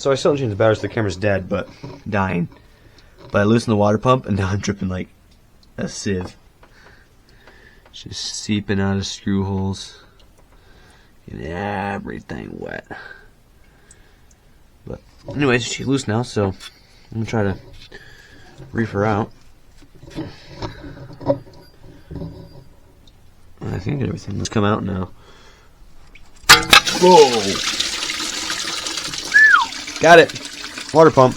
So I still changed the batteries, so the camera's dead, but dying. But I loosened the water pump, and now I'm dripping like a sieve. Just seeping out of screw holes. Getting everything wet. But anyways, she's loose now, so I'm gonna try to reef her out. I think everything has come out now. Whoa! Got it. Water pump.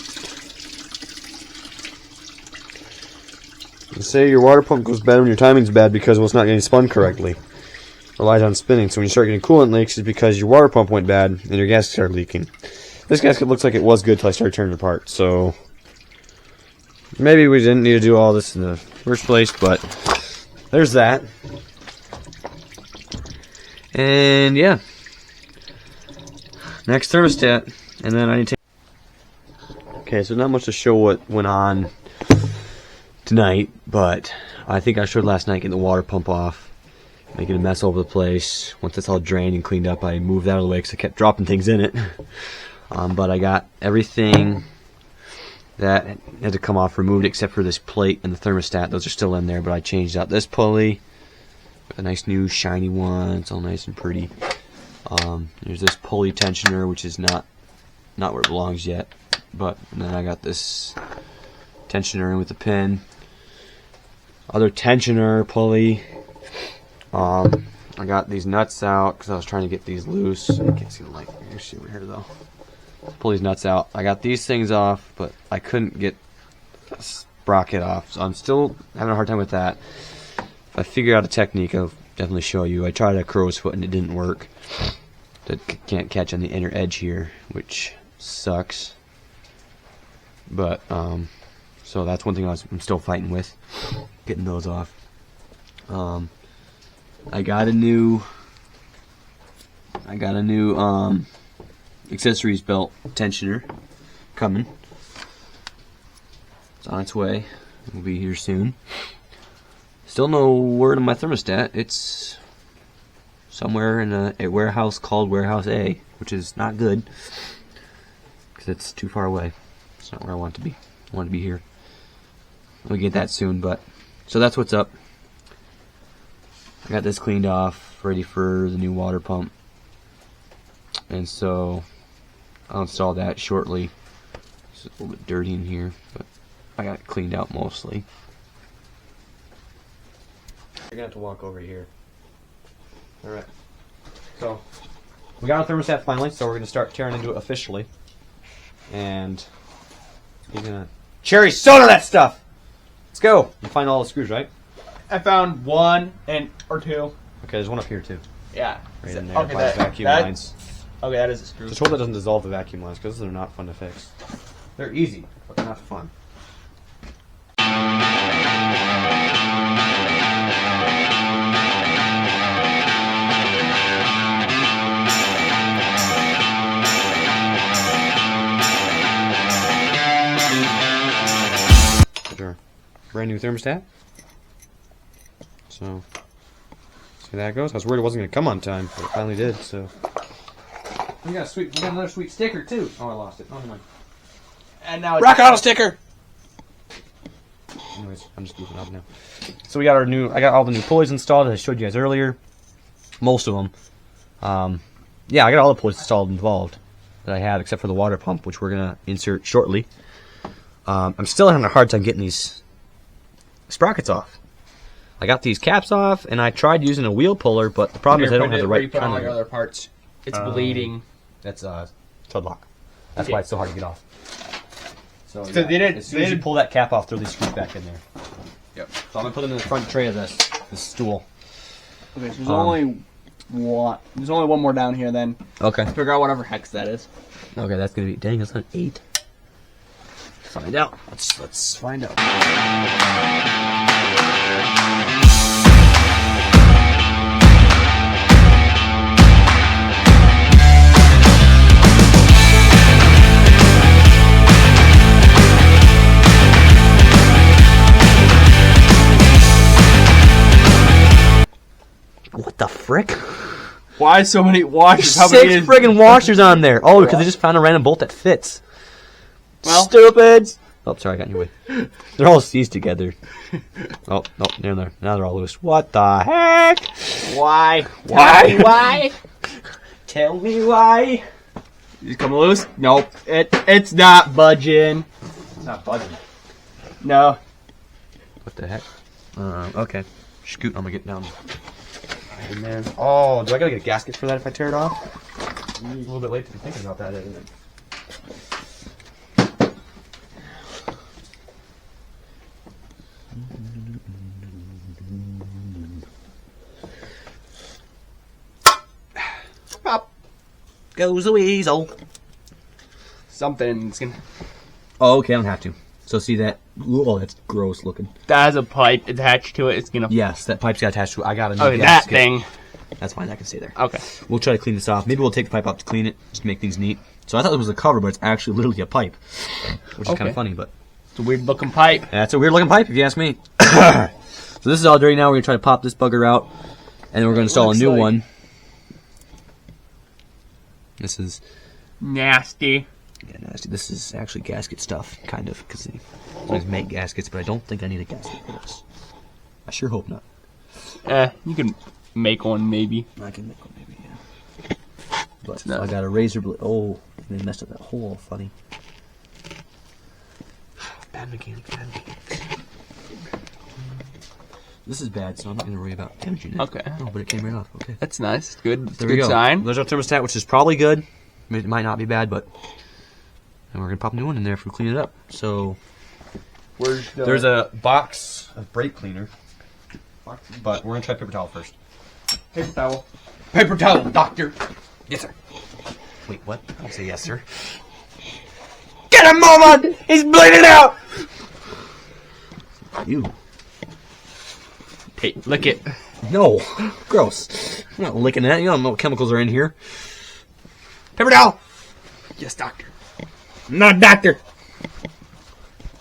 You say your water pump goes bad when your timing's bad because it's not getting spun correctly. Relies on spinning. So when you start getting coolant leaks, it's because your water pump went bad and your gasket started leaking. This gasket looks like it was good till I started turning it apart. So maybe we didn't need to do all this in the first place, but there's that. And yeah. Next thermostat. And then I need to... Okay, so not much to show what went on tonight, but I think I showed last night getting the water pump off, making a mess all over the place. Once it's all drained and cleaned up, I moved that out of the way because I kept dropping things in it. But I got everything that had to come off removed except for this plate and the thermostat. Those are still in there, but I changed out this pulley. A nice new shiny one. It's all nice and pretty. There's this pulley tensioner, which is not where it belongs yet. But then I got this tensioner in with the pin. Other tensioner pulley. I got these nuts out because I was trying to get these loose. I can't see the light. You see over here though. Pull these nuts out. I got these things off, but I couldn't get a sprocket off. So I'm still having a hard time with that. If I figure out a technique, I'll definitely show you. I tried a crow's foot and it didn't work. That can't catch on the inner edge here, which sucks. But so that's one thing I'm still fighting with, getting those off. I got a new accessories belt tensioner coming. It's on its way. It'll be here soon. Still no word on my thermostat. It's somewhere in a warehouse called Warehouse A, which is not good because it's too far away. It's not where I want it to be. I want it to be here. We'll get that soon, but so that's what's up. I got this cleaned off, ready for the new water pump, and so I'll install that shortly. It's a little bit dirty in here, but I got it cleaned out mostly. You're gonna have to walk over here. Alright. So we got our thermostat finally, so we're gonna start tearing into it officially. And you're gonna cherry soda that stuff! Let's go! You find all the screws, right? I found one or two. Okay, there's one up here too. Yeah. Right in there, okay, by the vacuum lines. Okay, that is a screw. Just hope that doesn't dissolve the vacuum lines, because they're not fun to fix. They're easy, but they're not fun. Our brand new thermostat. So, see how that goes. I was worried it wasn't going to come on time, but it finally did. So, we got another sweet sticker too. Oh, I lost it. Oh, never mind. And now it's Rock Auto sticker. Anyways, I'm just goofing up now. So we got I got all the new pulleys installed, as I showed you guys earlier. Most of them. Yeah, I got all the pulleys installed and involved that I had, except for the water pump, which we're gonna insert shortly. I'm still having a hard time getting these sprockets off. I got these caps off, and I tried using a wheel puller, but the problem is I don't have the right kind of all your other parts. It's bleeding. That's tud lock. That's why it's so hard to get off. So yeah, as soon as you pull that cap off, throw these screws back in there. Yep. So I'm gonna put them in the front tray of this stool. Okay, so there's only one. There's only one more down here. Then okay. Figure out whatever hex that is. Okay, that's gonna be dang. That's an 8. Find out. Let's find out. What the frick? Why so many washers? How 6 many is... friggin' washers on there. Oh, because they just found a random bolt that fits. Well, Stupids. Oh, sorry, I got in your way. They're all seized together. Oh, no, they're there. Now they're all loose. What the heck? why? Why? Tell me why? Tell me why. You come loose? Nope. It's not budging. It's not budging. No. What the heck? Okay. Scoot, I'm gonna get down. Right in there. Oh, do I gotta get a gasket for that if I tear it off? A little bit late to be thinking about that, isn't it? Pop. Goes the weasel. Something's gonna... Oh, okay, I don't have to. So see that? Oh, that's gross looking. That has a pipe attached to it. It's gonna... Yes, that pipe's got attached to it. I got a new Okay, that gasket. thing. That's fine, that can stay there. Okay. We'll try to clean this off. Maybe we'll take the pipe off to clean it, just to make things neat. So I thought it was a cover, but it's actually literally a pipe. Which is kind Okay. of funny, but... It's a weird looking pipe. That's a weird looking pipe, if you ask me. So this is all dirty now. We're going to try to pop this bugger out. And then we're going to install a new one. This is... Nasty. Yeah, nasty. This is actually gasket stuff, kind of, because they always make gaskets, but I don't think I need a gasket for this. I sure hope not. You can make one maybe. I can make one maybe, yeah. But No. I got a razor blade. Oh, they messed up that hole. Funny. Bad mechanic, bad mechanic. This is bad, so I'm not going to worry about damaging it. Okay. Oh, but it came right off. Okay. That's nice. Good. There we Good go. sign. There's our thermostat, which is probably good. It might not be bad, but... And we're going to pop a new one in there if we clean it up. So... Where's the... There's a box of brake cleaner. But we're going to try paper towel first. paper towel. Paper towel, doctor. Yes, sir. Wait, what? I say yes, sir. Get him, Mama! He's bleeding out! You. Hey, lick it. No. Gross. I'm not licking that. You don't know what chemicals are in here. Paper towel! Yes, doctor. I'm not a doctor.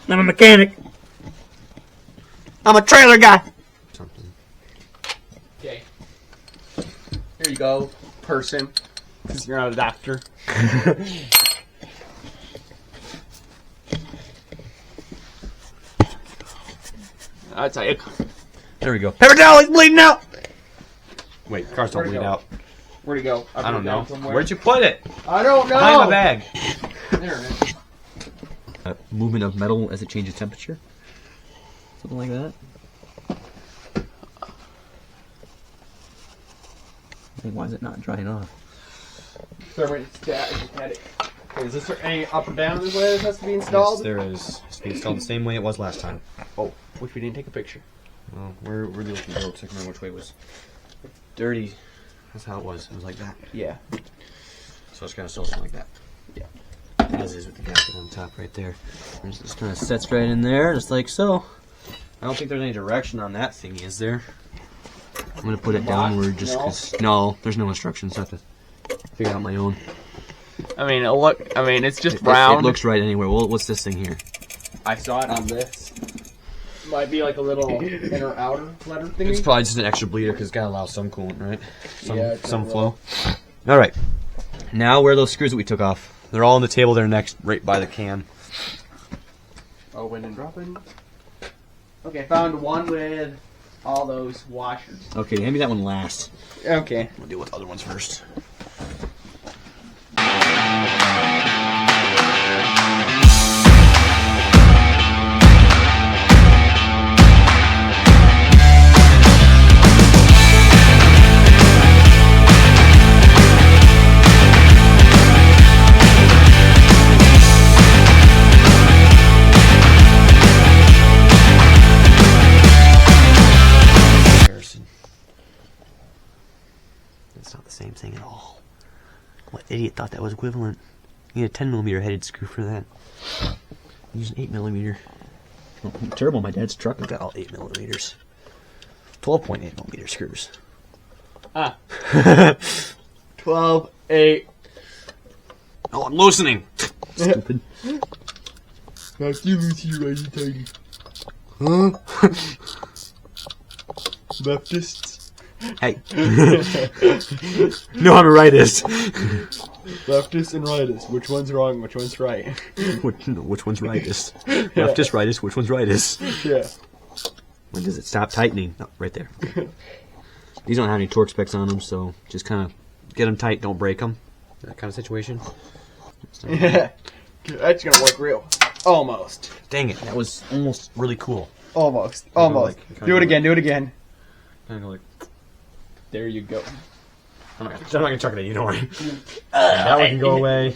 I'm a mechanic. I'm a trailer guy. Something. Okay. Here you go, person. Because you're not a doctor. That's it. There we go. Paper towel, he's bleeding out! Wait, cars don't Where'd it bleed go? out. Where'd he go? I don't know. Somewhere. Where'd you put it? I don't know. Behind my bag. There it is. Movement of metal as it changes temperature. Something like that. Hey, why is it not drying off? Thermostat. Is this any up or down this way this has to be installed? Yes, there is. It's being installed the same way it was last time. Oh, which we didn't take a picture. Well, we're looking at the road, so I can remember which way it was. Dirty. That's how it was. It was like that. Yeah. So it's kind of still something like that. Yeah. As is with the gasket on top right there. It just kind of sets right in there, just like so. I don't think there's any direction on that thingy, is there? I'm going to put it downward just because... No, there's no instructions. I have to figure out my own. I mean, look. I mean, it's just It round. looks right anywhere. Well, what's this thing here? I saw it on this. Might be like a little inner outer letter thingy. It's probably just an extra bleeder because it's got to allow some coolant, right? Some it's flow. All right. Now, where are those screws that we took off? They're all on the table there next, right by the can. Open and drop in. Okay, found one with all those washers. Okay, hand me that one last. Okay. We'll deal with the other ones first. It's not the same thing at all. What idiot thought that was equivalent? You need a 10mm headed screw for that. Use an 8mm. Oh, terrible, my dad's truck has got all 8mm. 12.8mm screws. Ah. 12, 8. Oh, I'm loosening! Stupid. I'll give it to you anytime. Huh? Baptists. Hey. No, I'm a rightist. Leftist and rightist. Which one's wrong? Which one's right? Which one's rightist? Leftist, rightist. Which one's rightist? Yeah. When does it stop tightening? Oh, right there. These don't have any torque specs on them, so just kind of get them tight, don't break them. That kind of situation. Yeah. That's gonna work real. Almost. Dang it, that was almost really cool. Almost. Almost. Do it again. Do it again. Kind of like. There you go. I'm not gonna chuck it at you, don't worry. That one can go away.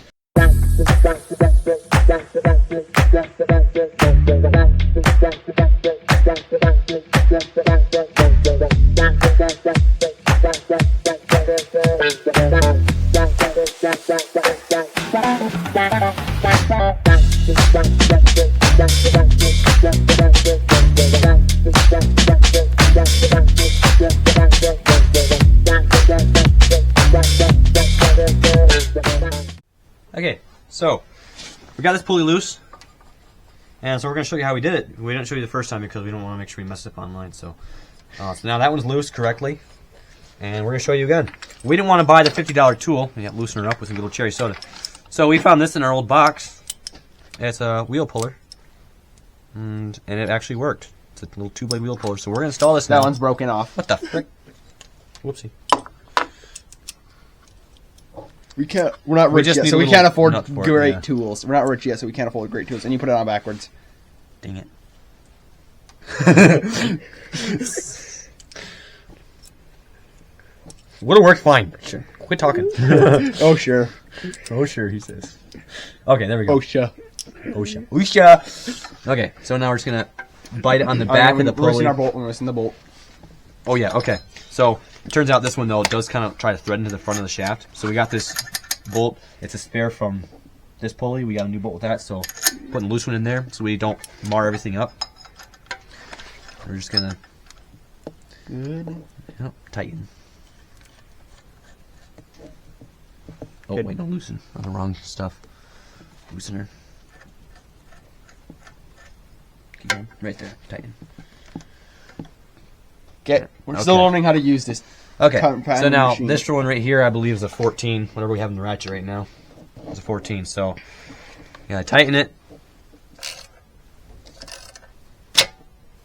Okay, so we got this pulley loose, and so we're going to show you how we did it. We didn't show you the first time because we don't want to make sure we mess up online. So now that one's loose correctly, and we're going to show you again. We didn't want to buy the $50 tool and yet loosen her up with a little cherry soda. So we found this in our old box. It's a wheel puller, and it actually worked. It's a little 2-blade wheel puller. So we're going to install this now. That one's broken off. What the frick? Whoopsie. We're not rich yet, so we can't afford great yeah. tools. We're not rich yet, so we can't afford great tools. And you put it on backwards. Dang it. Would have worked fine. Sure. Quit talking. Oh, sure. Oh, sure, he says. Okay, there we go. OSHA. OSHA. OSHA. Okay, so now we're just going to bite it on the back of the pulley. We're missing the bolt. Oh, yeah, okay. So it turns out this one, though, does kind of try to thread into the front of the shaft. So we got this bolt. It's a spare from this pulley. We got a new bolt with that, so putting a loose one in there so we don't mar everything up. We're just going to tighten. Oh, Good. wait, no, loosen. On the wrong stuff. Loosener. Keep going. Right there. Tighten. We're still learning how to use this. Okay, so now machine. this one right here, I believe, is a 14. Whatever we have in the ratchet right now, it's a 14. So you gotta tighten it.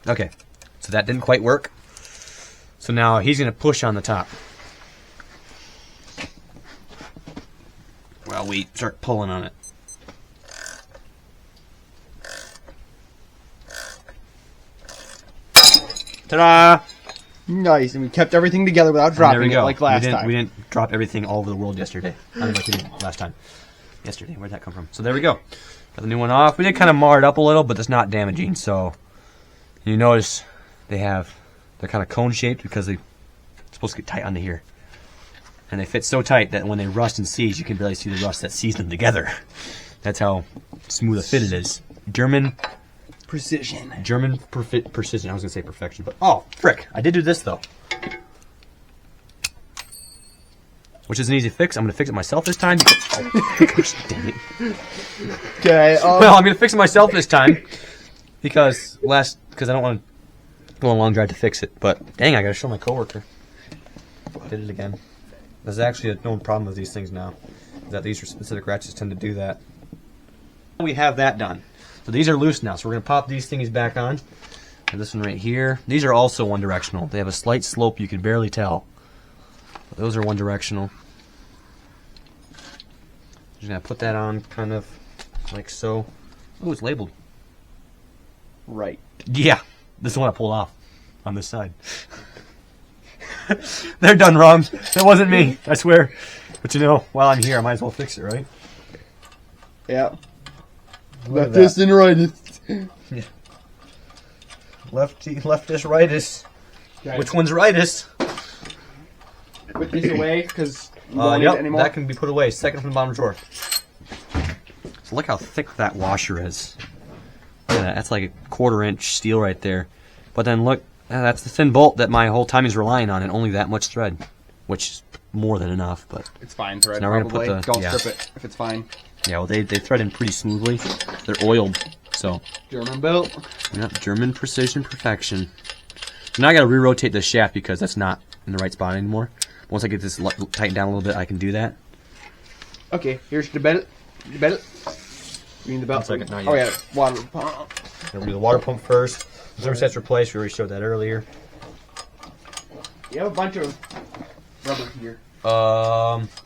Okay, so that didn't quite work. So now he's gonna push on the top. While we start pulling on it. Ta-da! Nice, and we kept everything together without dropping it like last time. We didn't drop everything all over the world yesterday. I mean, like we did last time. Yesterday, where'd that come from? So there we go. Got the new one off. We did kind of mar it up a little, but it's not damaging. So you notice they're kind of cone shaped because they're supposed to get tight onto here. And they fit so tight that when they rust and seize, you can barely see the rust that sees them together. That's how smooth a fit it is. German precision. Precision. I was going to say perfection, but oh, frick. I did do this, though. Which is an easy fix. I'm going to fix it myself this time. Oh, gosh, dang it. Okay. Well, I'm going to fix it myself this time because I don't want to go on a long drive to fix it. But dang, I got to show my coworker. Did it again. There's actually a known problem with these things now, that these specific ratchets tend to do that. We have that done. So these are loose now, so we're going to pop these thingies back on. And this one right here. These are also one directional. They have a slight slope you can barely tell. But those are one directional. Just going to put that on kind of like so. Oh, it's labeled. Right. Yeah, this is the one I pulled off on this side. They're done wrong. That wasn't me, I swear. But you know, while I'm here, I might as well fix it, right? Yeah. Leftist and rightist. Yeah. Leftist, rightist. Okay. Which one's rightist? Put these away because you don't need it anymore. That can be put away. Second from the bottom drawer. So look how thick that washer is. Look at that. That's like a 1/4-inch steel right there. But then look, that's the thin bolt that my whole timing's relying on, and only that much thread, which is more than enough. But it's fine thread. So now we're gonna put don't strip it if it's fine. Yeah, well, they thread in pretty smoothly. They're oiled, so. German built. Yeah, German precision perfection. So now I got to re-rotate the shaft because that's not in the right spot anymore. Once I get this tightened down a little bit, I can do that. Okay, here's the belt. The belt. You mean the belt? 1 second, not Oh yet. yeah, water pump. We'll do the water pump first. The thermostat's replaced. We already showed that earlier. You have a bunch of rubber here.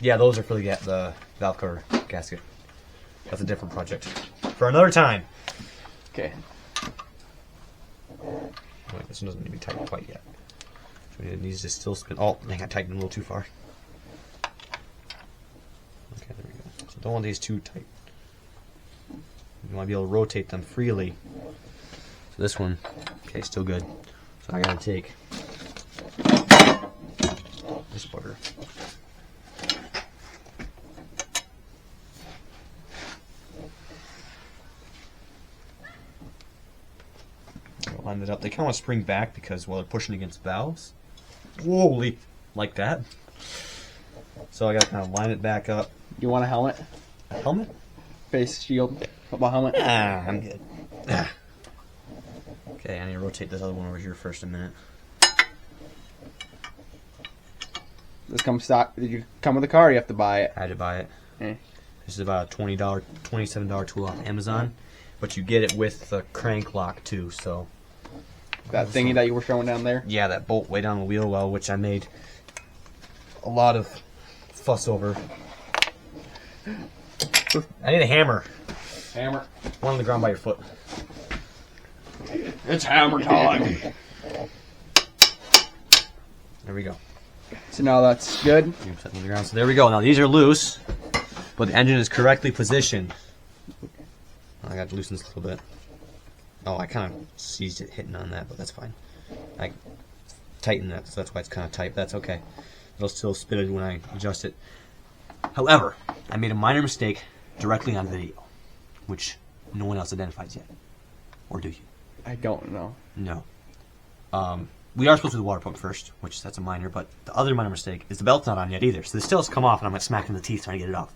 Yeah, those are for the valve cover gasket. That's a different project for another time. Okay. Wait, this one doesn't need to be tightened quite yet. So it needs to still spin. Oh, I think I tightened a little too far. Okay, there we go. So don't want these too tight. You want to be able to rotate them freely. So this one, okay, still good. So I gotta take this bugger. Line it up. They kind of want to spring back because while they're pushing against valves. Holy, like that. So I gotta kind of line it back up. You want a helmet? A helmet? Face shield. Football helmet? Ah, I'm good. Ah. Okay, I need to rotate this other one over here first a minute. This comes stock. Did you come with a car or you have to buy it? I had to buy it. Eh. This is about a $27 tool off Amazon, but you get it with the crank lock too. So That thingy that you were showing down there? yeah, that bolt way down the wheel well, which I made a lot of fuss over. I need a hammer. Hammer. One on the ground by your foot. It's hammer time. There we go. So now that's good. You set them on the ground. So there we go. Now these are loose, but the engine is correctly positioned. I got to loosen this a little bit. Oh, I kind of seized it hitting on that, but that's fine. I tightened that, so that's why it's kind of tight. But that's okay. It'll still spit it when I adjust it. However, I made a minor mistake directly on video, which no one else identifies yet. Or do you? I don't know. No. We are supposed to do the water pump first, which that's a minor, but the other minor mistake is the belt's not on yet either. So this still has to come off, and I'm going to smack it in the teeth trying to get it off.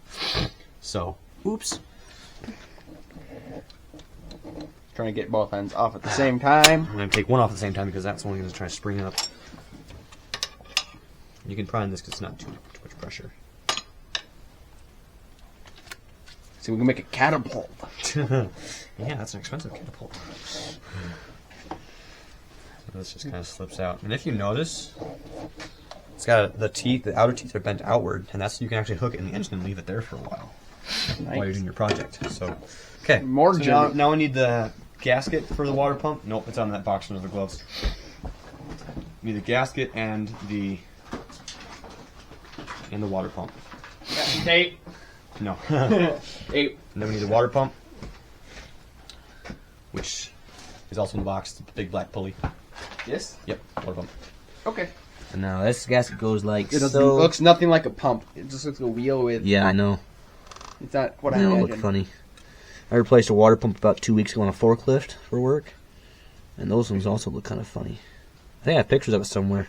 So, oops. Trying to get both ends off at the same time. I'm going to take one off at the same time because that's one going to try to spring up. You can prime this because it's not too much pressure. So we can make a catapult. Yeah, that's an expensive catapult. So this just kind of slips out. And if you notice, it's got the teeth, the outer teeth are bent outward, and that's so you can actually hook it in the engine and leave it there for a while while you're doing your project. So, okay. More so now we need the gasket for the water pump. Nope, it's on that box under the gloves. We need the gasket and the water pump. Got some tape. No. Tape. And then we need the water pump, which is also in the box, the big black pulley. Yes? Yep, water pump. Okay. And now this gasket goes like It looks nothing like a pump. It just looks like a wheel with... Yeah, I know. It's not what I It'll imagine. look funny. I replaced a water pump about 2 weeks ago on a forklift for work, and those ones also look kind of funny. I think I have pictures of it somewhere.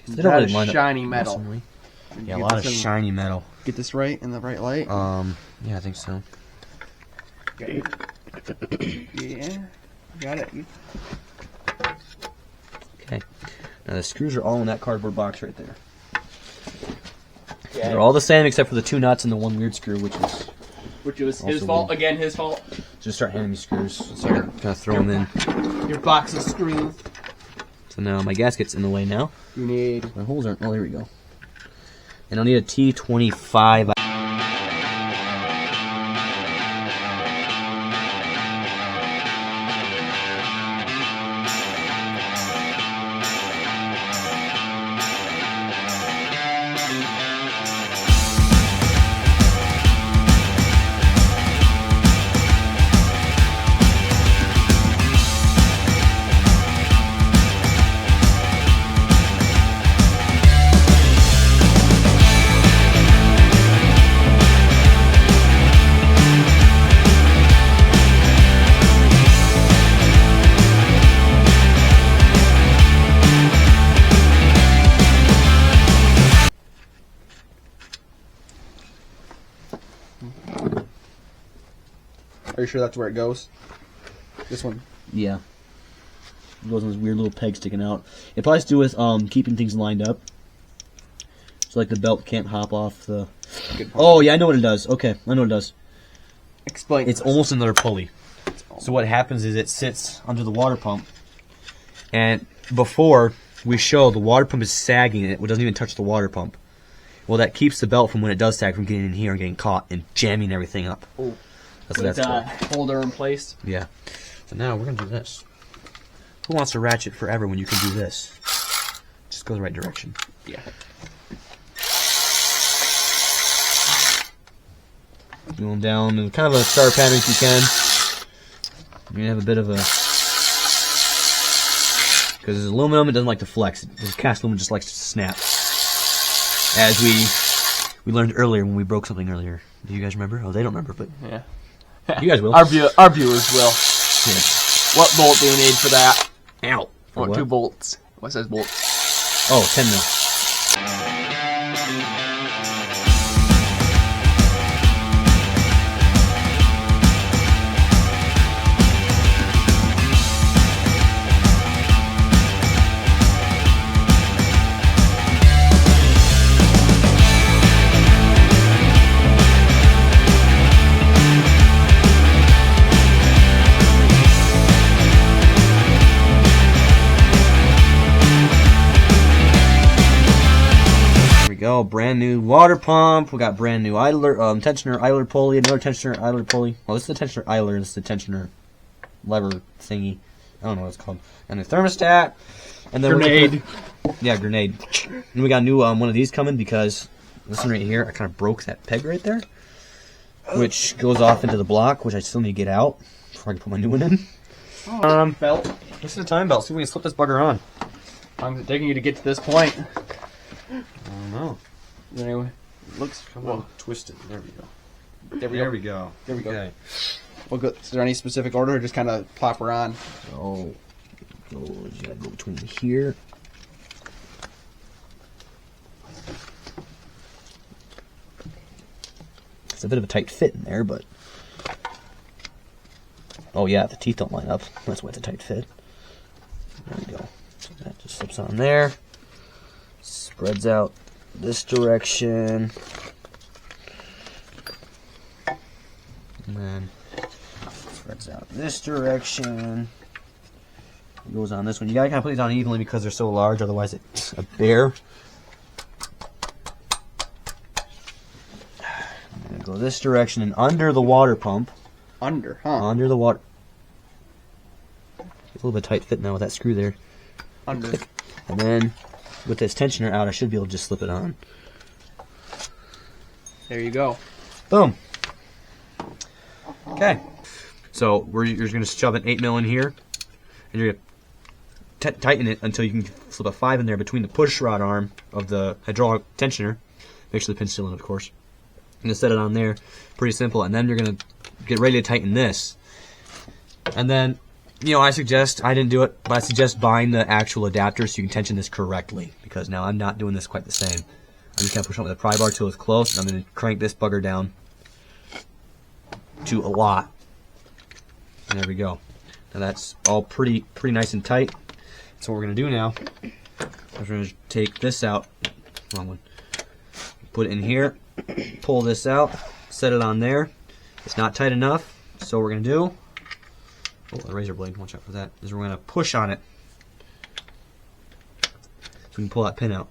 They don't really line up shiny metal. awesomely. Yeah, a lot of shiny metal. Get this right in the right light. Yeah, I think so. Okay. Yeah. Got it. Okay. Now the screws are all in that cardboard box right there. Yeah. They're all the same except for the 2 nuts and the 1 weird screw, which was his also fault. weird. Again, his fault. just start handing me screws. So I kind of throw them in. Your box of screws. So now my gasket's in the way now. You need... My holes aren't. Oh, there we go. And I'll need a T25. Are you sure that's where it goes? This one. Yeah. It goes on this weird little peg sticking out. It probably has to do with keeping things lined up. So like the belt can't hop off the... Oh yeah, I know what it does. Okay, I know what it does. Explain. It's almost another pulley. So what happens is it sits under the water pump. And before we show the water pump is sagging and it doesn't even touch the water pump. Well, that keeps the belt from when it does sag from getting in here and getting caught and jamming everything up. Oh. That's what that's called. Holder in place. Yeah. So now we're going to do this. Who wants to ratchet forever when you can do this? Just go the right direction. Yeah. Going down in kind of a star pattern if you can. You're going to have a bit of a... Because it's aluminum, it doesn't like to flex. The cast aluminum just likes to snap. As we learned earlier when we broke something earlier. Do you guys remember? Oh, they don't remember, but... Yeah. You guys will. Our viewers will. Yeah. What bolt do you need for that? Ow. For What, what? 2 bolts. What says bolts? Oh, 10 mil. Go, brand new water pump. We got brand new idler, tensioner idler pulley, another tensioner idler pulley. Well, this is the tensioner idler, this is the tensioner lever thingy. I don't know what it's called. And the thermostat. And then Grenade. Yeah, grenade. And we got a new one of these coming because this one right here, I kind of broke that peg right there, which goes off into the block, which I still need to get out before I can put my new one in. Belt. This is the time belt. See if we can slip this bugger on. How long is it taking you to get to this point? I don't know. Anyway, looks. Come well, on, twist it. There we go. There we There go. we go. There we go. Okay. Well, good. Is there any specific order, or just kind of plop her on? So, you gotta go between here. It's a bit of a tight fit in there, but... Oh yeah, the teeth don't line up. That's why it's a tight fit. There we go. So that just slips on there. Spreads out this direction. And then spreads out this direction. It goes on this one. You gotta kind of put these on evenly because they're so large, otherwise it's a bear. I'm gonna go this direction and under the water pump. Under, huh? Under the water. It's a little bit tight fit now with that screw there. Under. And then with this tensioner out, I should be able to just slip it on. There you go. Boom. Okay. So you're going to shove an 8 mil in here, and you're going to tighten it until you can slip a 5 in there between the push rod arm of the hydraulic tensioner. Make sure the pin's still in, of course. And set it on there. Pretty simple. And then you're going to get ready to tighten this. And then, you know, I didn't do it, but I suggest buying the actual adapter so you can tension this correctly. Because now I'm not doing this quite the same. I'm just going to push on with a pry bar till it's close, and I'm going to crank this bugger down to a lot. And there we go. Now that's all pretty nice and tight. So what we're going to do now is we're going to take this out. Wrong one. Put it in here. Pull this out. Set it on there. It's not tight enough. So what we're going to do... Oh, the razor blade, watch out for that. Is we're going to push on it. So we can pull that pin out.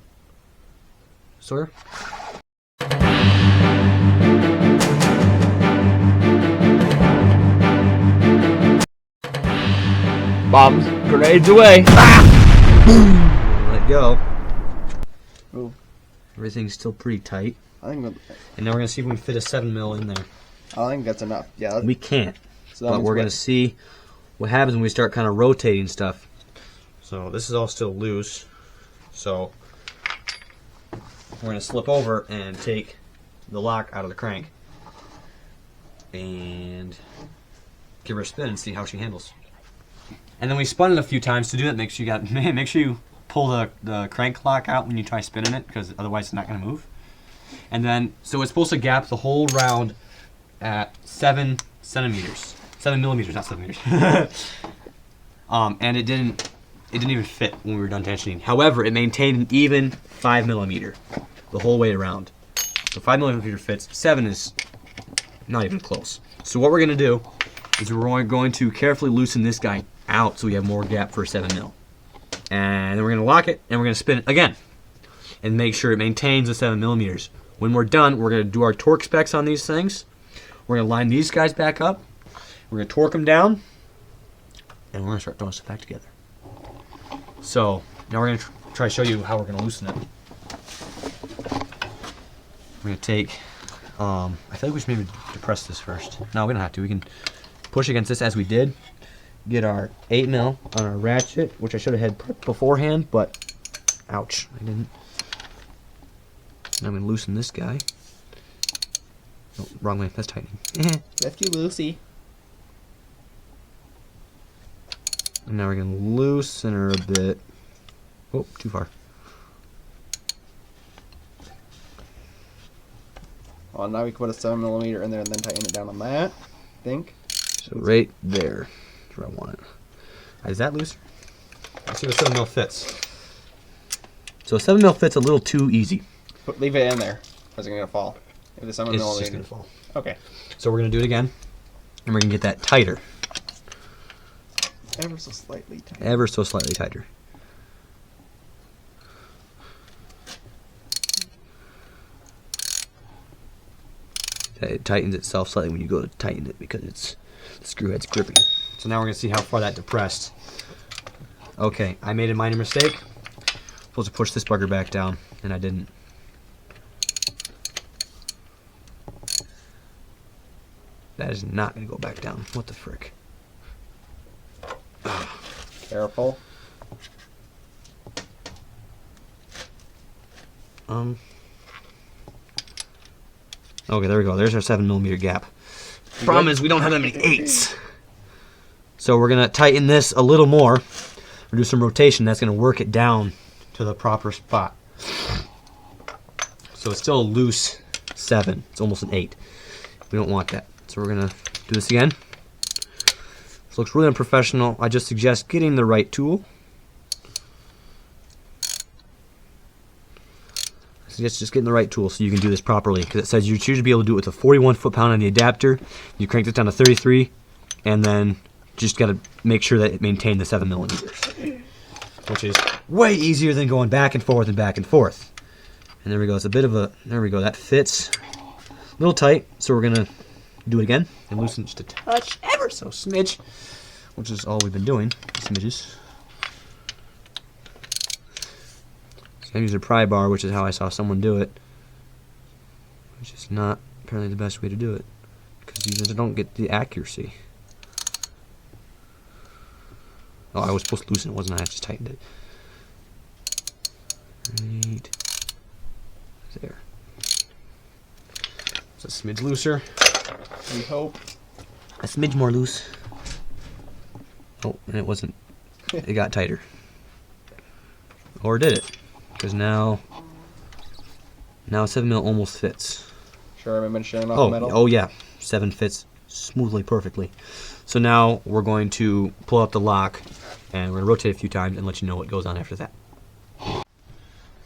Sawyer? Bombs, grenades away. Let go. Ooh. Everything's still pretty tight. I think And now we're going to see if we can fit a 7 mil in there. that's enough. Yeah. We can't. So that But one's we're going wet. to see what happens when we start kind of rotating stuff. So this is all still loose. So we're going to slip over and take the lock out of the crank. And give her a spin and see how she handles. And then we spun it a few times. To do that, make sure you pull the crank lock out when you try spinning it, because otherwise it's not going to move. And then, so it's supposed to gap the whole round at 7 centimeters. 7 millimeters, not 7 meters. And it didn't it didn't even fit when we were done tensioning. However, it maintained an even 5mm the whole way around. So 5mm fits. 7 is not even close. So what we're gonna do is we're going to carefully loosen this guy out so we have more gap for 7mm. And then we're gonna lock it and we're gonna spin it again and make sure it maintains the 7mm. When we're done, we're gonna do our torque specs on these things. We're gonna line these guys back up. We're gonna torque them down, and we're gonna start throwing stuff back together. So now we're gonna try to show you how we're gonna loosen it. We're gonna take. I feel like we should maybe depress this first. No, we don't have to. We can push against this as we did. Get our 8mm on our ratchet, which I should have had prepped beforehand, but ouch, I didn't. Now I'm gonna loosen this guy. Oh, wrong way. That's tightening. Lefty loosey. And now we're gonna loosen her a bit. Oh, too far. Well, now we can put a 7mm in there and then tighten it down on that. I think. So right there. That's where I want it. Is that looser? Let's see what 7mm fits. So 7mm fits a little too easy. But leave it in there. Or is it gonna fall? If the 7mm It's just gonna fall. Okay. So we're gonna do it again, and we're gonna get that tighter. Ever so slightly tighter. Ever so slightly tighter. It tightens itself slightly when you go to tighten it because it's the screw head's gripping. So now we're gonna see how far that depressed. Okay, I made a minor mistake. I'm supposed to push this bugger back down, and I didn't. That is not gonna go back down. What the frick? Careful. Okay, there we go. There's our 7mm gap. Problem is we don't have that many 8s. So we're gonna tighten this a little more. We'll do some rotation. That's gonna work it down to the proper spot. So it's still a loose 7. It's almost an 8. We don't want that. So we're gonna do this again. This looks really unprofessional. I just suggest getting the right tool. I suggest just getting the right tool so you can do this properly, because it says you should be able to do it with a 41 foot-pound on the adapter. You crank this down to 33, and then just got to make sure that it maintains the 7mm, which is way easier than going back and forth and back and forth. And there we go. It's a bit of a, there we go. That fits a little tight, so we're gonna do it again and loosen just a touch, ever so smidge, which is all we've been doing, smidges. So I'm using a pry bar, which is how I saw someone do it, which is not apparently the best way to do it, because you just don't get the accuracy. Oh, I was supposed to loosen it, wasn't I? I just tightened it. Right there. It's a smidge looser. We hope. A smidge more loose. Oh, and it wasn't. It got tighter. Or did it? Because now 7mm almost fits. Sure, I've been showing off metal. Oh yeah, 7 fits smoothly, perfectly. So now we're going to pull up the lock, and we're gonna rotate a few times and let you know what goes on after that.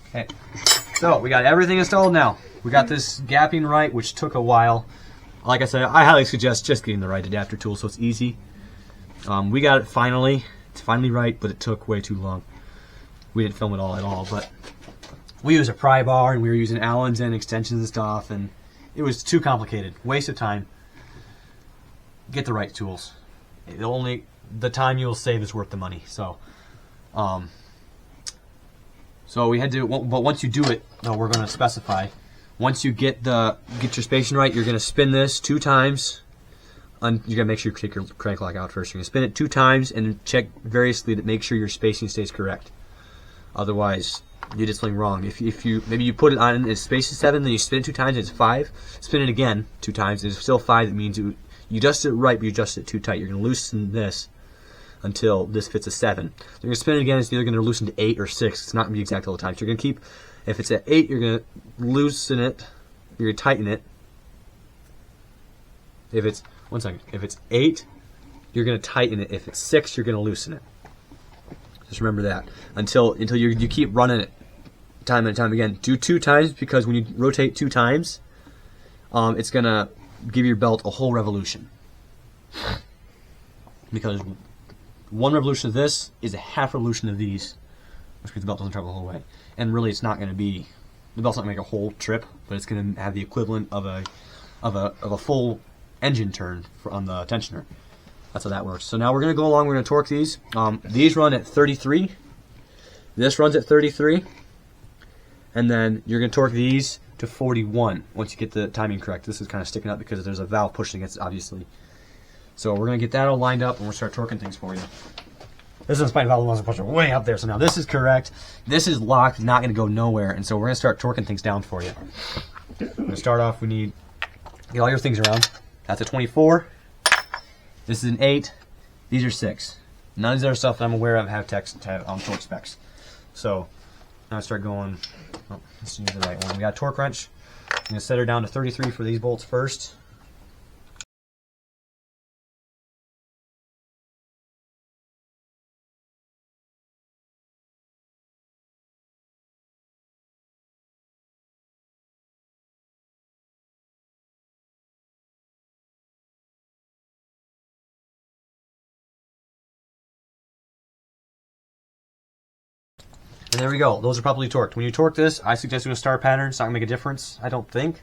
Okay, so we got everything installed now. We got this gapping right, which took a while. Like I said, I highly suggest just getting the right adapter tool so it's easy. We got it finally. It's finally right, but it took way too long. We didn't film it all at all, but we used a pry bar and we were using Allens and extensions and stuff, and it was too complicated. Waste of time. Get the right tools. The time you'll save is worth the money. So we had to. But once you do it, no, we're going to specify. Once you get your spacing right, you're going to spin this 2 times. You're going to make sure you take your crank lock out first. You're going to spin it 2 times and check variously to make sure your spacing stays correct. Otherwise, you did something wrong. If you maybe you put it on its space is 7, then you spin it 2 times, it's 5. Spin it again 2 times, it's still 5. That means you adjusted it right, but you adjusted it too tight. You're going to loosen this until this fits a 7. You're going to spin it again. It's either going to loosen to 8 or 6. It's not going to be exact all the time. So you're going to keep. If it's at 8, you're going to loosen it. You're going to tighten it. If it's If it's 8, you're going to tighten it. If it's 6, you're going to loosen it. Just remember that until you keep running it time and time again. Do 2 times, because when you rotate 2 times, it's gonna give your belt a whole revolution. Because 1 revolution of this is a half revolution of these, which means the belt doesn't travel the whole way. And really, it's not going to be, the belt's not going to make a whole trip, but it's going to have the equivalent of a full engine turn on the tensioner. That's how that works. So now we're going to go along. We're going to torque these. These run at 33. This runs at 33, and then you're going to torque these to 41 once you get the timing correct. This is kind of sticking up because there's a valve pushing against it, obviously. So we're going to get that all lined up, and we'll start torquing things for you. This is my valve was pushing way up there, so now this is correct. This is locked, not going to go nowhere, and so we're going to start torquing things down for you. We're going to start off, we need get all your things around. That's a 24. This is an 8. These are 6. None of these other stuff that I'm aware of have torque specs. So now I start going, oh, let's use the right one. We got a torque wrench. I'm going to set her down to 33 for these bolts first. And there we go. Those are properly torqued. When you torque this, I suggest doing a star pattern. It's not going to make a difference, I don't think.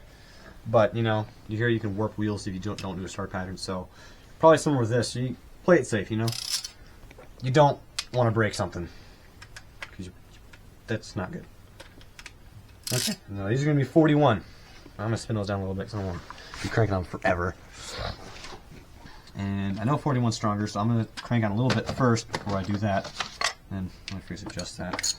But, you know, you can warp wheels if you don't do a star pattern. So, probably similar with this. So you play it safe, you know. You don't want to break something. Because that's not good. Okay. Now, these are going to be 41. I'm going to spin those down a little bit because I don't want to be cranking on forever. And I know 41's stronger, so I'm going to crank on a little bit first before I do that. And I'm going to adjust that.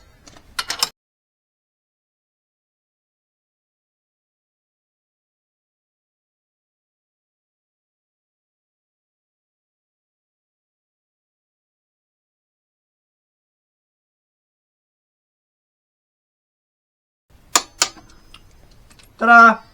Ta-da!